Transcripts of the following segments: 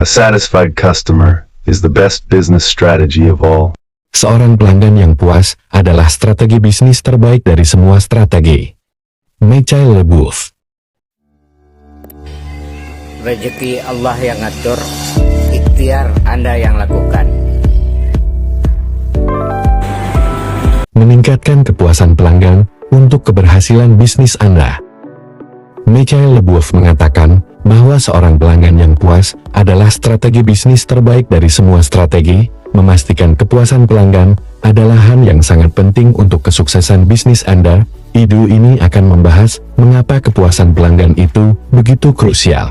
A satisfied customer is the best business strategy of all. Seorang pelanggan yang puas adalah strategi bisnis terbaik dari semua strategi. Michael LeBoeuf. Rezeki Allah yang ngatur, ikhtiar Anda yang lakukan. Meningkatkan kepuasan pelanggan untuk keberhasilan bisnis Anda. Michael LeBoeuf mengatakan bahwa seorang pelanggan yang puas adalah strategi bisnis terbaik dari semua strategi. Memastikan kepuasan pelanggan adalah hal yang sangat penting untuk kesuksesan bisnis Anda. Video ini akan membahas mengapa kepuasan pelanggan itu begitu krusial,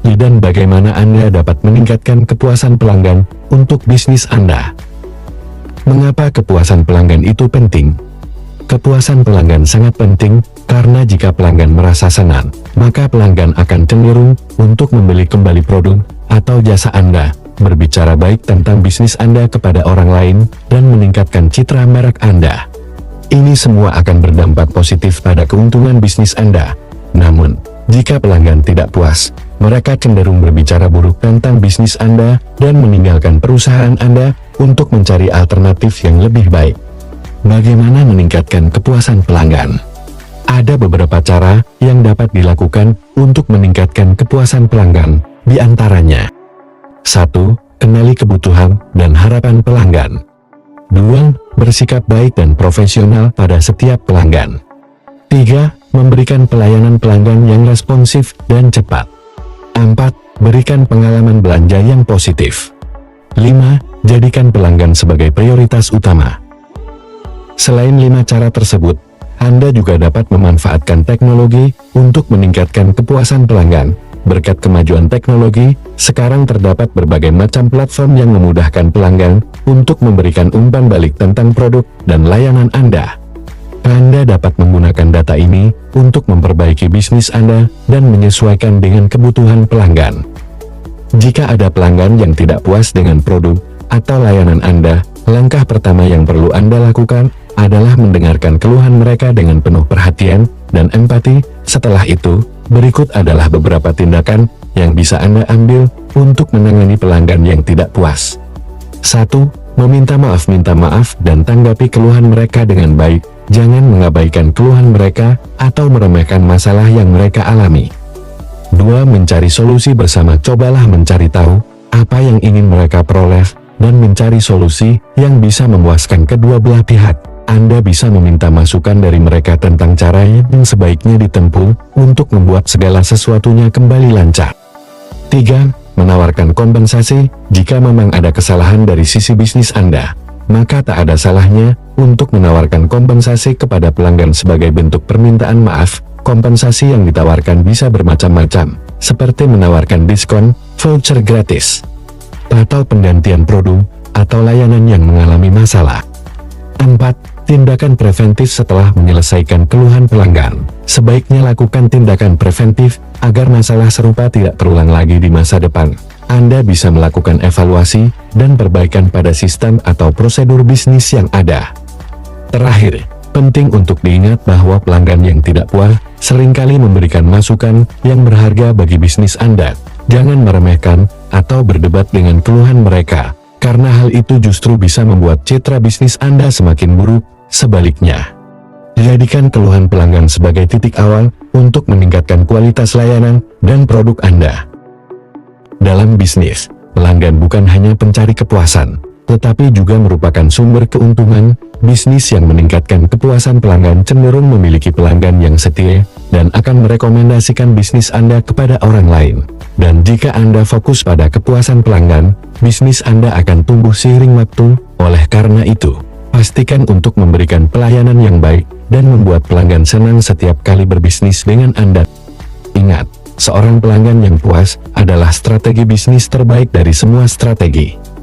dan bagaimana Anda dapat meningkatkan kepuasan pelanggan untuk bisnis Anda. Mengapa kepuasan pelanggan itu penting? Kepuasan pelanggan sangat penting karena jika pelanggan merasa senang, maka pelanggan akan cenderung untuk membeli kembali produk atau jasa Anda, berbicara baik tentang bisnis Anda kepada orang lain, dan meningkatkan citra merek Anda. Ini semua akan berdampak positif pada keuntungan bisnis Anda. Namun, jika pelanggan tidak puas, mereka cenderung berbicara buruk tentang bisnis Anda dan meninggalkan perusahaan Anda untuk mencari alternatif yang lebih baik. Bagaimana meningkatkan kepuasan pelanggan? Ada beberapa cara yang dapat dilakukan untuk meningkatkan kepuasan pelanggan, di antaranya: 1. Kenali kebutuhan dan harapan pelanggan. 2. Bersikap baik dan profesional pada setiap pelanggan. 3. Memberikan pelayanan pelanggan yang responsif dan cepat. 4. Berikan pengalaman belanja yang positif. 5. Jadikan pelanggan sebagai prioritas utama. Selain 5 cara tersebut, Anda juga dapat memanfaatkan teknologi untuk meningkatkan kepuasan pelanggan. Berkat kemajuan teknologi, sekarang terdapat berbagai macam platform yang memudahkan pelanggan untuk memberikan umpan balik tentang produk dan layanan Anda. Anda dapat menggunakan data ini untuk memperbaiki bisnis Anda dan menyesuaikan dengan kebutuhan pelanggan. Jika ada pelanggan yang tidak puas dengan produk atau layanan Anda, langkah pertama yang perlu Anda lakukan adalah mendengarkan keluhan mereka dengan penuh perhatian dan empati. Setelah itu, berikut adalah beberapa tindakan yang bisa Anda ambil untuk menangani pelanggan yang tidak puas. 1. Meminta maaf. Minta maaf dan tanggapi keluhan mereka dengan baik. Jangan mengabaikan keluhan mereka atau meremehkan masalah yang mereka alami. 2. Mencari solusi bersama. Cobalah mencari tahu apa yang ingin mereka peroleh dan mencari solusi yang bisa memuaskan kedua belah pihak. Anda bisa meminta masukan dari mereka tentang cara yang sebaiknya ditempuh untuk membuat segala sesuatunya kembali lancar. 3. Menawarkan kompensasi. Jika memang ada kesalahan dari sisi bisnis Anda, maka tak ada salahnya untuk menawarkan kompensasi kepada pelanggan sebagai bentuk permintaan maaf. Kompensasi yang ditawarkan bisa bermacam-macam, seperti menawarkan diskon, voucher gratis, atau penggantian produk atau layanan yang mengalami masalah. 4. Tindakan preventif. Setelah menyelesaikan keluhan pelanggan, sebaiknya lakukan tindakan preventif agar masalah serupa tidak terulang lagi di masa depan. Anda bisa melakukan evaluasi dan perbaikan pada sistem atau prosedur bisnis yang ada. Terakhir, penting untuk diingat bahwa pelanggan yang tidak puas seringkali memberikan masukan yang berharga bagi bisnis Anda. Jangan meremehkan atau berdebat dengan keluhan mereka, karena hal itu justru bisa membuat citra bisnis Anda semakin buruk. Sebaliknya, jadikan keluhan pelanggan sebagai titik awal untuk meningkatkan kualitas layanan dan produk Anda. Dalam bisnis, pelanggan bukan hanya pencari kepuasan, tetapi juga merupakan sumber keuntungan. Bisnis yang meningkatkan kepuasan pelanggan cenderung memiliki pelanggan yang setia dan akan merekomendasikan bisnis Anda kepada orang lain. Dan jika Anda fokus pada kepuasan pelanggan, bisnis Anda akan tumbuh seiring waktu. Oleh karena itu, pastikan untuk memberikan pelayanan yang baik dan membuat pelanggan senang setiap kali berbisnis dengan Anda. Ingat, seorang pelanggan yang puas adalah strategi bisnis terbaik dari semua strategi.